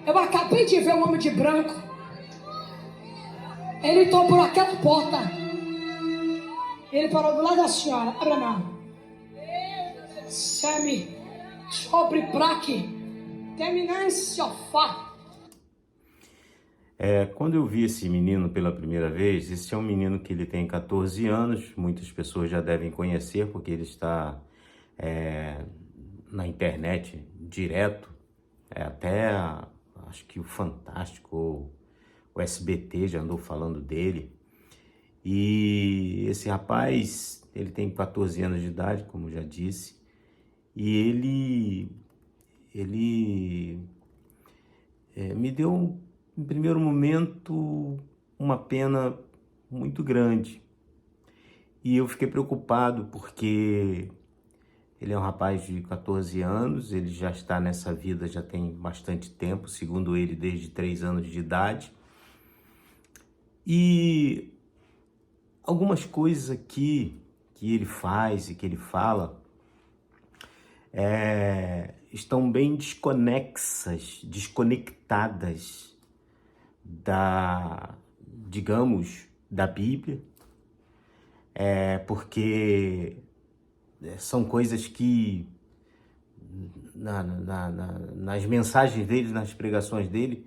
Eu acabei de ver um homem de branco. Ele entrou por aquela porta. Ele parou do lado da senhora. Abre a mão. Semi, sobre praque, terminância, fá. Quando eu vi esse menino pela primeira vez, esse é um menino que ele tem 14 anos, muitas pessoas já devem conhecer, porque ele está na internet direto, acho que o Fantástico, o SBT já andou falando dele. E esse rapaz, ele tem 14 anos de idade, como já disse, e ele me deu, em primeiro momento, uma pena muito grande. E eu fiquei preocupado porque ele é um rapaz de 14 anos, ele já está nessa vida já tem bastante tempo, segundo ele, desde 3 anos de idade. E algumas coisas aqui que ele faz e que ele fala estão bem desconectadas digamos, da Bíblia, porque são coisas que nas mensagens dele, nas pregações dele,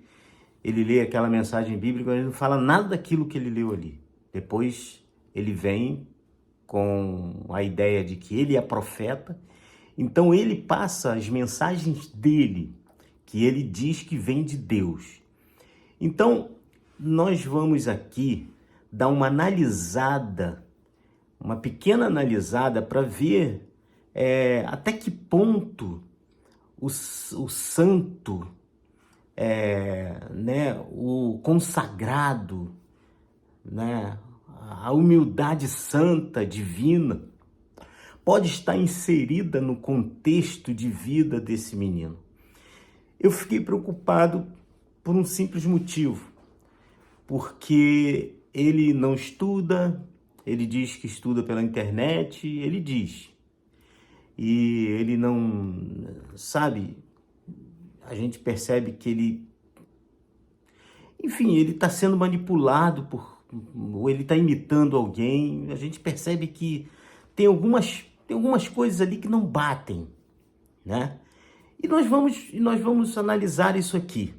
ele lê aquela mensagem bíblica, mas ele não fala nada daquilo que ele leu ali. Depois ele vem com a ideia de que ele é profeta, então ele passa as mensagens dele, que ele diz que vem de Deus. Então, nós vamos aqui dar uma analisada, uma pequena analisada para ver até que ponto o santo, o consagrado, a humildade santa, divina, pode estar inserida no contexto de vida desse menino. Eu fiquei preocupado por um simples motivo, porque ele não estuda, ele diz que estuda pela internet, ele diz, e ele não, sabe, a gente percebe que ele está sendo manipulado ou ele está imitando alguém. A gente percebe que tem algumas coisas ali que não batem, né? E nós vamos analisar isso aqui,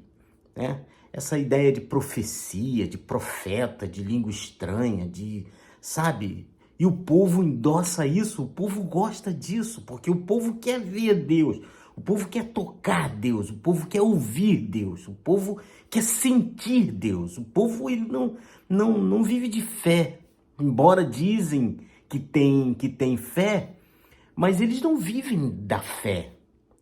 né? Essa ideia de profecia, de profeta, de língua estranha, sabe? E o povo endossa isso, o povo gosta disso, porque o povo quer ver Deus, o povo quer tocar Deus, o povo quer ouvir Deus, o povo quer sentir Deus. O povo ele não vive de fé, embora dizem que tem fé, mas eles não vivem da fé.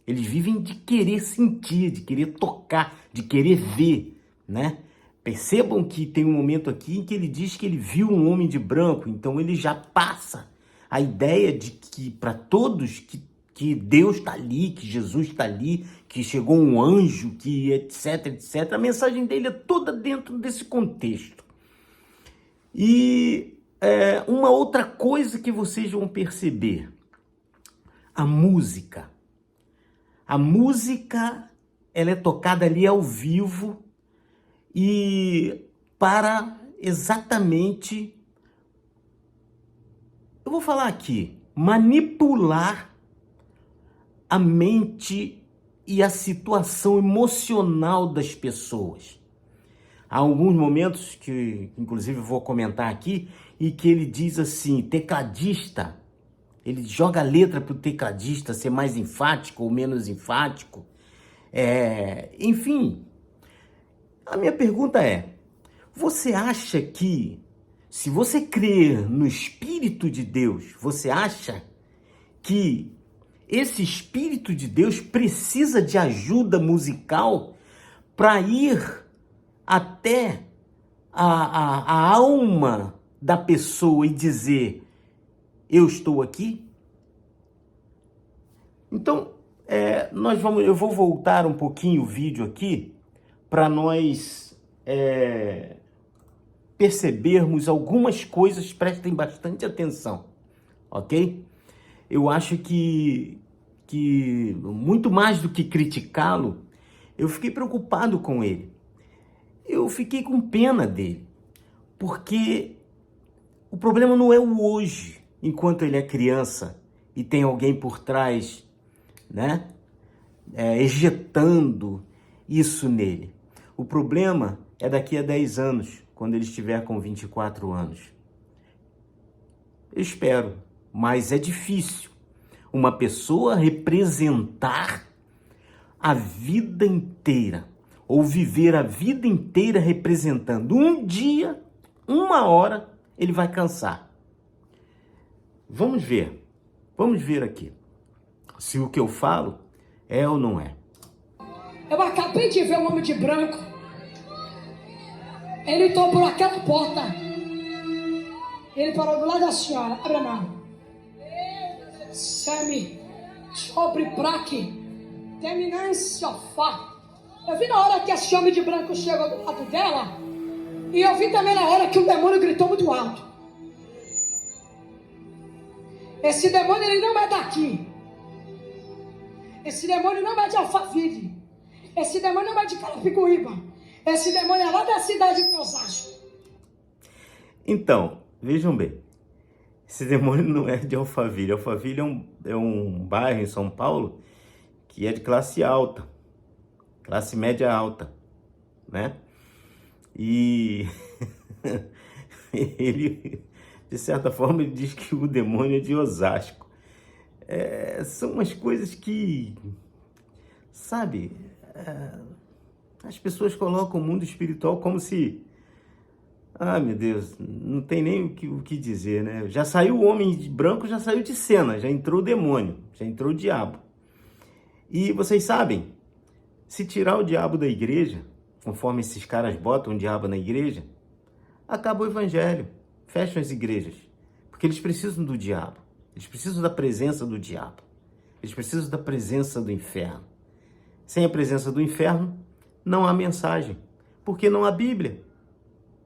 Eles vivem de querer sentir, de querer tocar, de querer ver, né? Percebam que tem um momento aqui em que ele diz que ele viu um homem de branco, então ele já passa a ideia de que para todos que Deus está ali, que Jesus está ali, que chegou um anjo, que etc, etc. A mensagem dele é toda dentro desse contexto. E uma outra coisa que vocês vão perceber, a música. A música, ela é tocada ali ao vivo e para exatamente, eu vou falar aqui, manipular a mente e a situação emocional das pessoas. Há alguns momentos que, inclusive, vou comentar aqui, e que ele diz assim, tecladista, ele joga a letra para o tecladista ser mais enfático ou menos enfático. Enfim, a minha pergunta é, você acha que, se você crer no Espírito de Deus, você acha que esse Espírito de Deus precisa de ajuda musical para ir até a alma da pessoa e dizer, eu estou aqui? Então, eu vou voltar um pouquinho o vídeo aqui para nós percebermos algumas coisas, prestem bastante atenção, ok? Eu acho que muito mais do que criticá-lo, Eu fiquei preocupado com ele. Eu fiquei com pena dele, porque o problema não é o hoje, enquanto ele é criança e tem alguém por trás, né, ejetando isso nele. O problema é daqui a 10 anos, quando ele estiver com 24 anos. Eu espero, mas é difícil uma pessoa representar a vida inteira, ou viver a vida inteira representando. Um dia, uma hora, ele vai cansar. Vamos ver aqui, se o que eu falo é ou não é. Eu acabei de ver um homem de branco. Ele entrou por aquela porta. Ele parou do lado da senhora. Abre a mão. Semi, sobre praque, terminância fá. Eu vi na hora que esse homem de branco chegou do lado dela. E eu vi também na hora que o demônio gritou muito alto. Esse demônio, ele não é daqui. Esse demônio não é de Alphaville. Esse demônio não é de Carapicuíba. Esse demônio é lá da cidade de Osasco. Então, vejam bem. Esse demônio não é de Alphaville. Alphaville é um bairro em São Paulo que é de classe alta. Classe média alta, né? E ele, de certa forma, ele diz que o demônio é de Osasco. São umas coisas que, sabe, as pessoas colocam o mundo espiritual como se... Ah, meu Deus, não tem nem o que dizer, né? Já saiu o homem de branco, já saiu de cena, já entrou o demônio, já entrou o diabo. E vocês sabem, se tirar o diabo da igreja, conforme esses caras botam o diabo na igreja, acaba o evangelho, fecham as igrejas, porque eles precisam do diabo, eles precisam da presença do diabo, eles precisam da presença do inferno. Sem a presença do inferno, não há mensagem, porque não há Bíblia,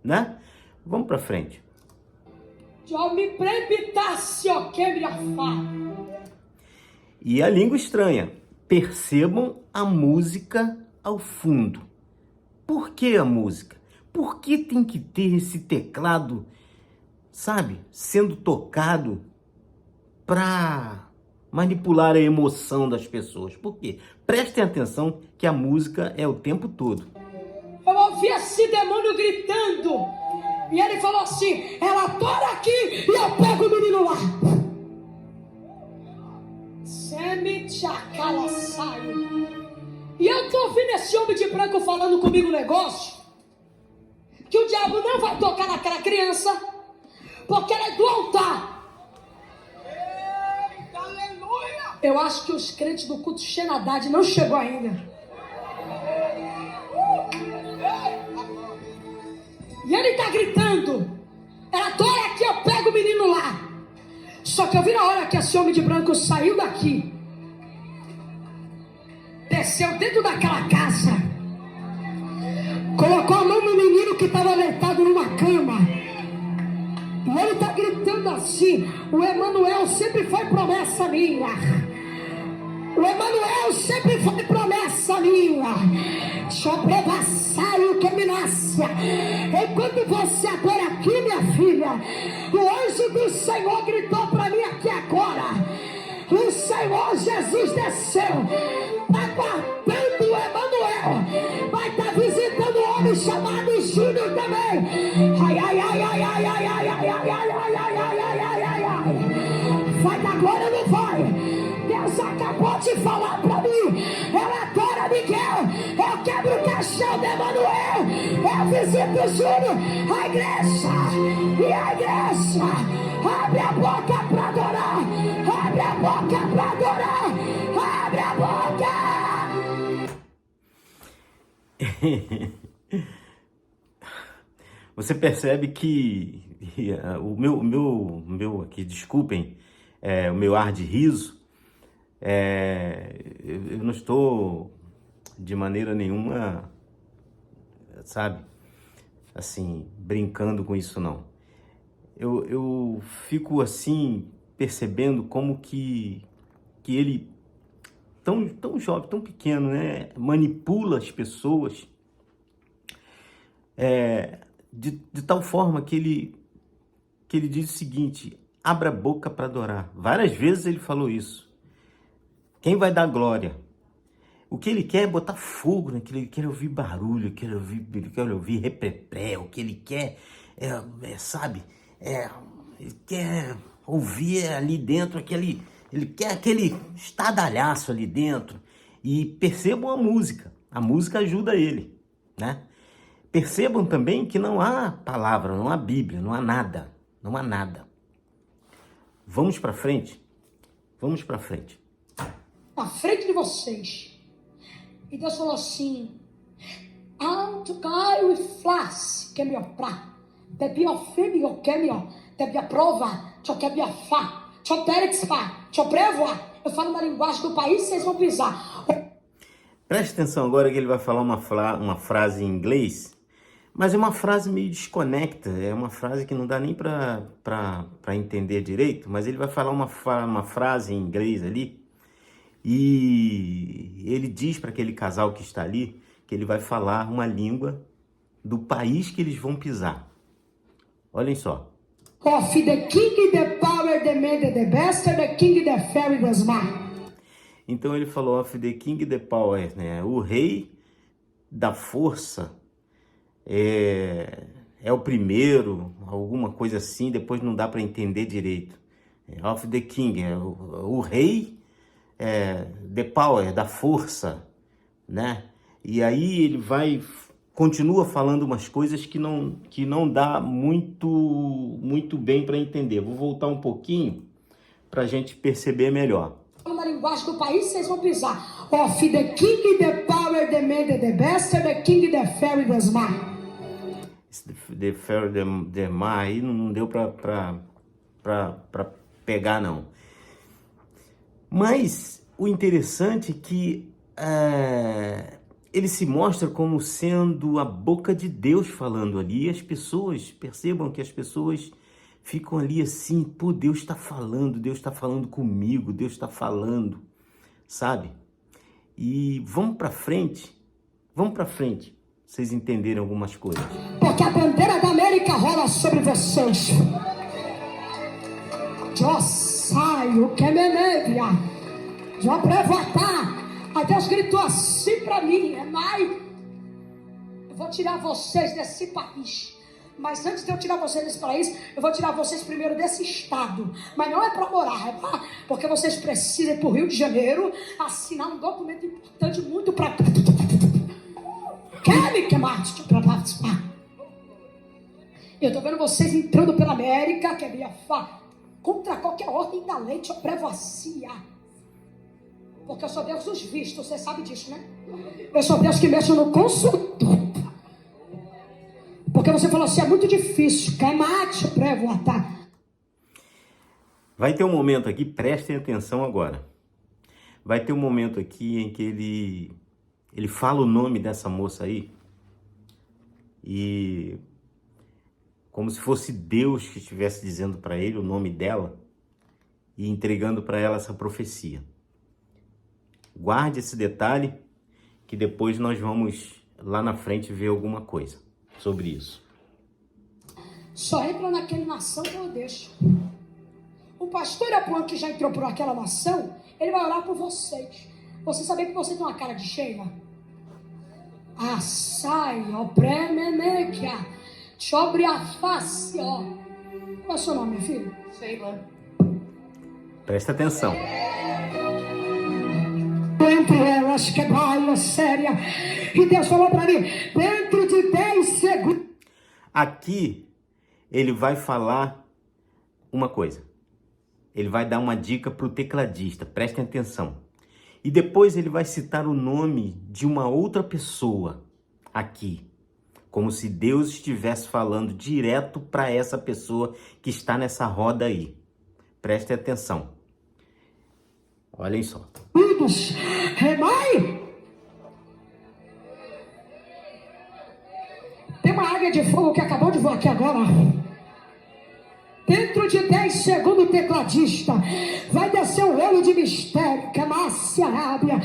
né? Vamos para frente. E a língua estranha. Percebam a música ao fundo. Por que a música? Por que tem que ter esse teclado, sabe, sendo tocado para manipular a emoção das pessoas? Por quê? Prestem atenção que a música é o tempo todo. Eu ouvi esse demônio gritando. E ele falou assim: ela tora aqui e eu pego o menino lá. E eu tô ouvindo esse homem de branco falando comigo um negócio. Que o diabo não vai tocar naquela criança. Porque ela é do altar. Eita, aleluia! Eu acho que os crentes do culto Xenadade não chegou ainda. E ele tá gritando: ela tora aqui, eu pego o menino lá. Só que eu vi na hora que esse homem de branco saiu daqui, desceu dentro daquela casa, colocou a mão no menino que estava deitado numa cama. E ele tá gritando assim: o Emanuel sempre foi promessa minha. O Emanuel sempre foi promessa minha. Sobrevassaio que me nasce. Enquanto você adora aqui, minha filha, o anjo do Senhor gritou para mim aqui agora. O Senhor Jesus desceu, está guardando o Emanuel. Vai estar visitando um homem chamado Júnior também. Ai, ai, ai, ai, ai, ai, ai, ai, ai, ai, ai, ai, ai, ai, ai, ai. Vai dar glória ou não vai? Deus acabou de falar para mim. Ela adora Miguel. Eu quebro o caixão de Emanuel. Eu visito o Júnior. A igreja. E a igreja. Abre a boca para adorar. Abre a boca para adorar. Abre a boca. Você percebe que o meu aqui, desculpem, o meu ar de riso, eu não estou de maneira nenhuma, sabe, assim, brincando com isso não. Eu fico assim, percebendo como que ele tão jovem, tão pequeno, né? Manipula as pessoas de tal forma que ele diz o seguinte: abra a boca para adorar. Várias vezes ele falou isso. Quem vai dar glória? O que ele quer é botar fogo naquilo, ele quer ouvir barulho, ele quer ouvir reprepré, o que ele quer ele quer ouvir ali dentro ele quer aquele estardalhaço ali dentro. E percebam a música ajuda ele, né? Percebam também que não há palavra, não há Bíblia, não há nada. Vamos para frente? Vamos para frente. Na frente de vocês. E Deus falou assim: Anto cai flas, que me opra, te biofêmio, que me te biaprova, te que biafá, te terexpa, te prevoa. Eu falo na linguagem do país, vocês vão pisar. Preste atenção agora que ele vai falar uma frase em inglês, mas é uma frase meio desconecta, é uma frase que não dá nem para entender direito, mas ele vai falar uma frase em inglês ali, e ele diz para aquele casal que está ali que ele vai falar uma língua do país que eles vão pisar. Olhem só. Of the king, the power, the man, the best, the king, the fairy, the smart. Então ele falou of the king, the power, né? O rei da força é o primeiro, alguma coisa assim, depois não dá para entender direito. Of the king, o rei, the power, da força, né? E aí ele continua falando umas coisas que não dá muito bem para entender. Vou voltar um pouquinho para a gente perceber melhor. Na linguagem do país, vocês vão pisar. Of the king, the power, the man, the best, the king, the fairy, the smart. The fairy, the mar, aí não deu para pegar, não. Mas o interessante é que ele se mostra como sendo a boca de Deus falando ali. E as pessoas, percebam que as pessoas ficam ali assim: pô, Deus está falando comigo, Deus está falando, sabe? E vamos para frente, vocês entenderem algumas coisas. Porque a bandeira da América rola sobre vocês. Eu saio, que me nevia, eu prevotar. Aí Deus gritou assim para mim: Mãe, eu vou tirar vocês desse país. Mas antes de eu tirar vocês desse país, eu vou tirar vocês primeiro desse estado. Mas não é para morar, porque vocês precisam ir para o Rio de Janeiro assinar um documento importante muito para... para participar. Eu estou vendo vocês entrando pela América, que é contra qualquer ordem da lei, te prevacia. Porque eu sou Deus dos vistos, você sabe disso, né? Eu sou Deus que mexe no consultor. Porque você falou assim: é muito difícil. Vai ter um momento aqui, prestem atenção agora. Vai ter um momento aqui em que ele fala o nome dessa moça aí. E como se fosse Deus que estivesse dizendo para ele o nome dela e entregando para ela essa profecia. Guarde esse detalhe, que depois nós vamos lá na frente ver alguma coisa sobre isso. Só entra naquela nação que eu deixo. O pastor Irapuã, que já entrou por aquela nação, ele vai orar por vocês. Você sabe que você tem uma cara de Sheila? Assai, ó, premenequia, sobre a face, ó. Qual é o seu nome, meu filho? Sheila. Presta atenção. Entre elas, que baila séria. E Deus falou para mim: dentro de 10 segundos. Aqui ele vai falar uma coisa. Ele vai dar uma dica para o tecladista. Prestem atenção. E depois ele vai citar o nome de uma outra pessoa aqui. Como se Deus estivesse falando direto para essa pessoa que está nessa roda aí. Prestem atenção. Olhem só. Remai! Tem uma águia de fogo que acabou de voar aqui agora. Dentro de 10 segundos, o tecladista vai descer o rolo de mistério, que é massa. Nossa Arábia.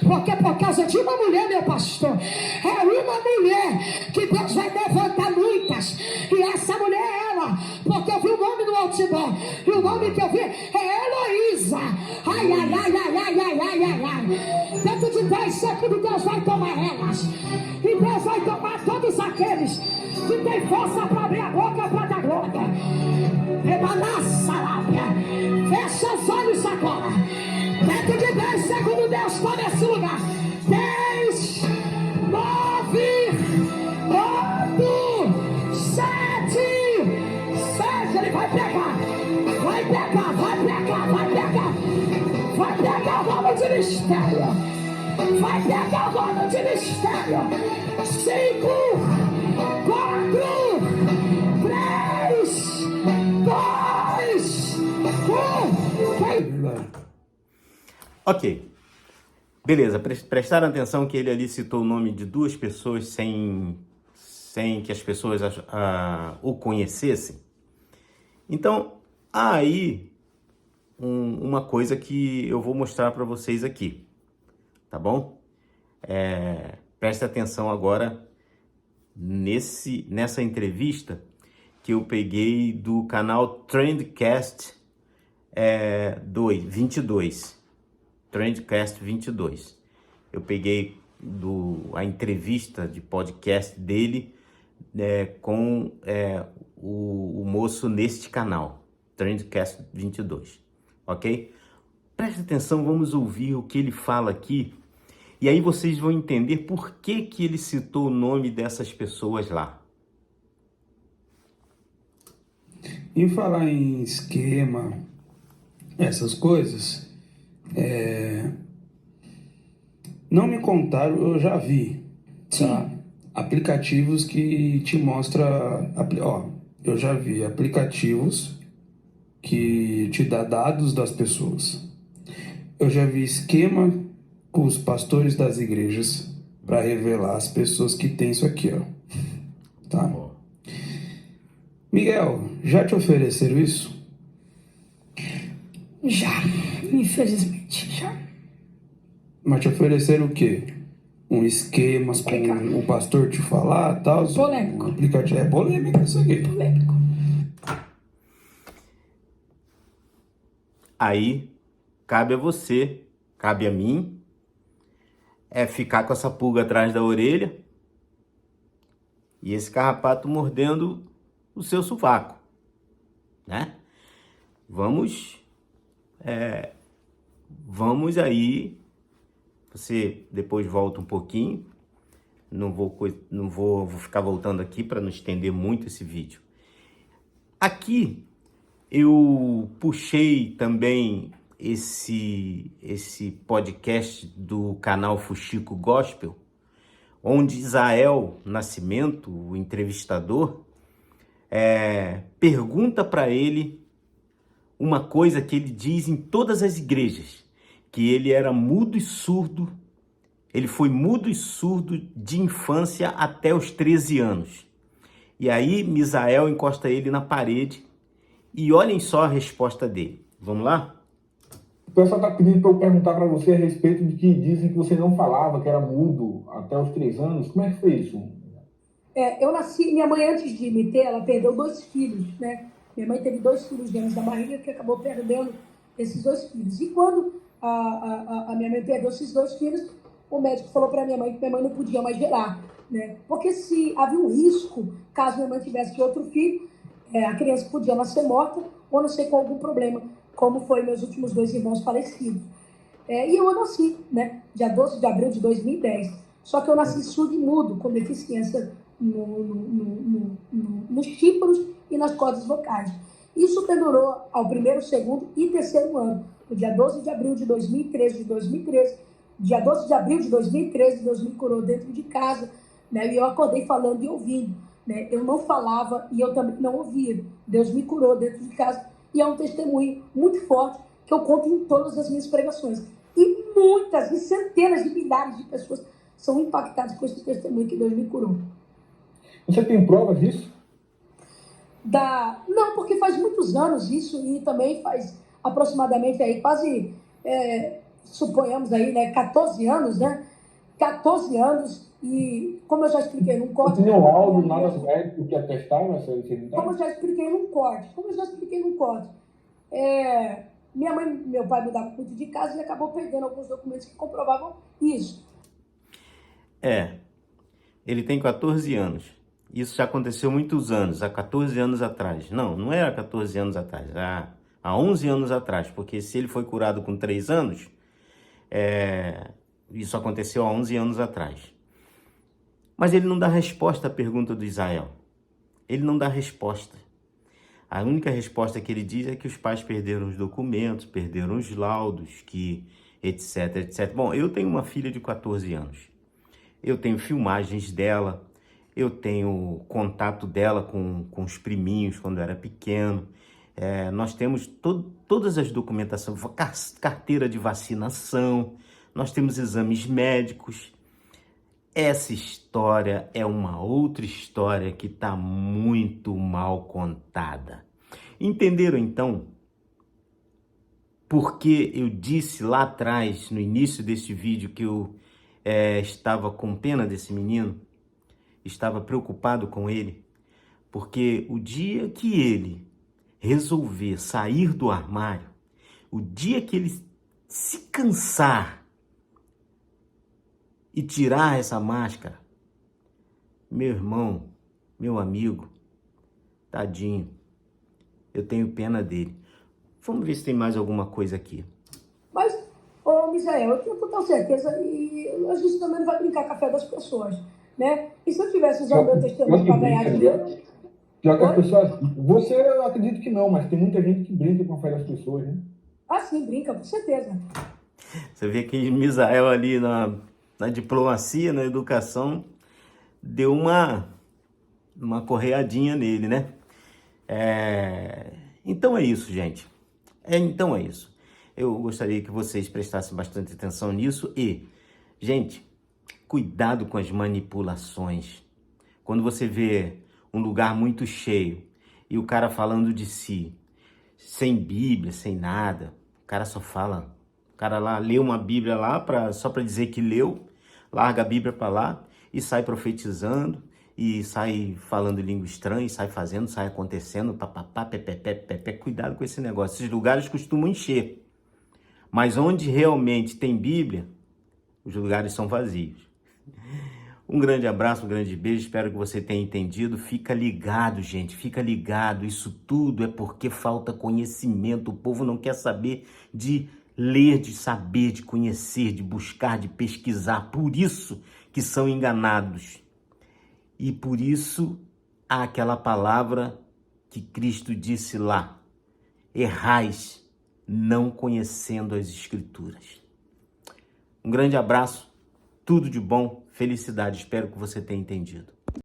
Porque por causa de uma mulher, meu pastor, é uma mulher que Deus vai levantar muitas. E essa mulher é ela, porque eu vi o nome no outdoor. E o nome que eu vi é Heloísa. Ai, ai, ai, ai, ai, ai, ai, ai, ai. Dentro de 10 segundos Deus vai tomar elas. E Deus vai tomar todos aqueles que tem força para abrir a boca para dar glória. Rebanaça, lábia. Fecha os olhos agora. Dentro de 10 segundos Deus toma esse lugar. 10, 9, 8, 7, 6. Ele vai pegar. Vai pegar, vai pegar, vai pegar. Vai pegar o nome de mistério. Vai pegar o nome de mistério. 5, 4, 3, 2, 1. Ok. Beleza, prestaram atenção que ele ali citou o nome de duas pessoas sem que as pessoas o conhecessem? Então, há aí uma coisa que eu vou mostrar para vocês aqui, tá bom? Preste atenção agora nessa entrevista que eu peguei do canal Trendcast 22. Trendcast 22. Eu peguei a entrevista de podcast dele com o moço neste canal, Trendcast 22, ok? Preste atenção, vamos ouvir o que ele fala aqui, e aí vocês vão entender por que ele citou o nome dessas pessoas lá. Em falar em esquema, essas coisas, não me contaram, eu já vi, tá? Aplicativos que te mostram, eu já vi aplicativos que te dá dados das pessoas. Eu já vi esquema com os pastores das igrejas para revelar as pessoas que tem isso aqui, ó. Tá? Miguel, já te ofereceram isso? Já, infelizmente, já. Mas te ofereceram o quê? Um esquema com o pastor te falar, tal? Polêmico. Um aplicativo. É polêmico isso aqui. Polêmico. Aí, cabe a você, cabe a mim, ficar com essa pulga atrás da orelha e esse carrapato mordendo o seu sovaco, né? Vamos aí, você depois volta um pouquinho, vou ficar voltando aqui para não estender muito esse vídeo. Aqui eu puxei também esse podcast do canal Fuxico Gospel, onde Israel Nascimento, o entrevistador, pergunta para ele uma coisa que ele diz em todas as igrejas, que ele era mudo e surdo, ele foi mudo e surdo de infância até os 13 anos. E aí Misael encosta ele na parede e olhem só a resposta dele. Vamos lá? O pessoal está pedindo para eu perguntar para você a respeito de que dizem que você não falava, que era mudo até os 3 anos. Como é que foi isso? Eu nasci, minha mãe antes de me ter, ela perdeu 2 filhos, né? Minha mãe teve 2 filhos dentro da barriga que acabou perdendo esses 2 filhos. E quando a minha mãe perdeu esses 2 filhos, o médico falou para minha mãe que minha mãe não podia mais gerar, né? Porque se havia um risco, caso minha mãe tivesse outro filho, a criança podia nascer morta ou nascer com algum problema, como foi meus últimos 2 irmãos falecidos. E eu nasci, né? Dia 12 de abril de 2010. Só que eu nasci surdo e mudo, com deficiência nos tímpanos e nas cordas vocais. Isso pendurou ao 1º, 2º e 3º ano. No dia 12 de abril de 2013, dia 12 de abril de 2013, Deus me curou dentro de casa, né? E eu acordei falando e ouvindo, né? Eu não falava e eu também não ouvia. Deus me curou dentro de casa e é um testemunho muito forte que eu conto em todas as minhas pregações. E muitas, e centenas de milhares de pessoas são impactadas com esse testemunho que Deus me curou. Você tem provas disso? Não, porque faz muitos anos isso e também faz aproximadamente aí quase suponhamos aí, né, 14 anos, né? 14 anos, e como eu já expliquei num corte... Não tinha um laudo, nada médico que atestava essa Como enfermidade? eu já expliquei num corte, minha mãe e meu pai mudavam muito de casa e acabou pegando alguns documentos que comprovavam isso. Ele tem 14 anos. Isso já aconteceu muitos anos, há 14 anos atrás. Não era 14 anos atrás, há 11 anos atrás, porque se ele foi curado com 3 anos, isso aconteceu há 11 anos atrás. Mas ele não dá resposta à pergunta do Israel. Ele não dá resposta. A única resposta que ele diz é que os pais perderam os documentos, perderam os laudos, que etc, etc. Bom, eu tenho uma filha de 14 anos. Eu tenho filmagens dela, eu tenho contato dela com os priminhos quando eu era pequeno. Nós temos todas as documentações, carteira de vacinação, nós temos exames médicos. Essa história é uma outra história que está muito mal contada. Entenderam, então, porque eu disse lá atrás, no início desse vídeo, que eu estava com pena desse menino, estava preocupado com ele, porque o dia que ele resolver sair do armário, o dia que ele se cansar e tirar essa máscara, meu irmão, meu amigo, tadinho, eu tenho pena dele. Vamos ver se tem mais alguma coisa aqui. Mas, Misael, eu tenho total certeza, e a gente também não vai brincar com a fé das pessoas, né? E se eu tivesse usado meu testemunho para ganhar dinheiro... Já que as pessoas... Você, eu acredito que não, mas tem muita gente que brinca com a fé das pessoas, né? Ah, sim, brinca, com certeza. Você vê que Misael ali na diplomacia, na educação, deu uma correadinha nele, né? Então é isso, gente. Então é isso. Eu gostaria que vocês prestassem bastante atenção nisso e, gente, cuidado com as manipulações. Quando você vê um lugar muito cheio e o cara falando de si, sem Bíblia, sem nada, o cara só fala, o cara lá lê uma Bíblia lá só para dizer que leu, larga a Bíblia para lá e sai profetizando, e sai falando língua estranha, sai fazendo, sai acontecendo, papapá, pepé. Cuidado com esse negócio. Esses lugares costumam encher. Mas onde realmente tem Bíblia, os lugares são vazios. Um grande abraço, um grande beijo, espero que você tenha entendido. Fica ligado, gente, fica ligado. Isso tudo é porque falta conhecimento. O povo não quer saber de ler, de saber, de conhecer, de buscar, de pesquisar. Por isso que são enganados. E por isso há aquela palavra que Cristo disse lá: errais, não conhecendo as Escrituras. Um grande abraço, tudo de bom, felicidade, espero que você tenha entendido.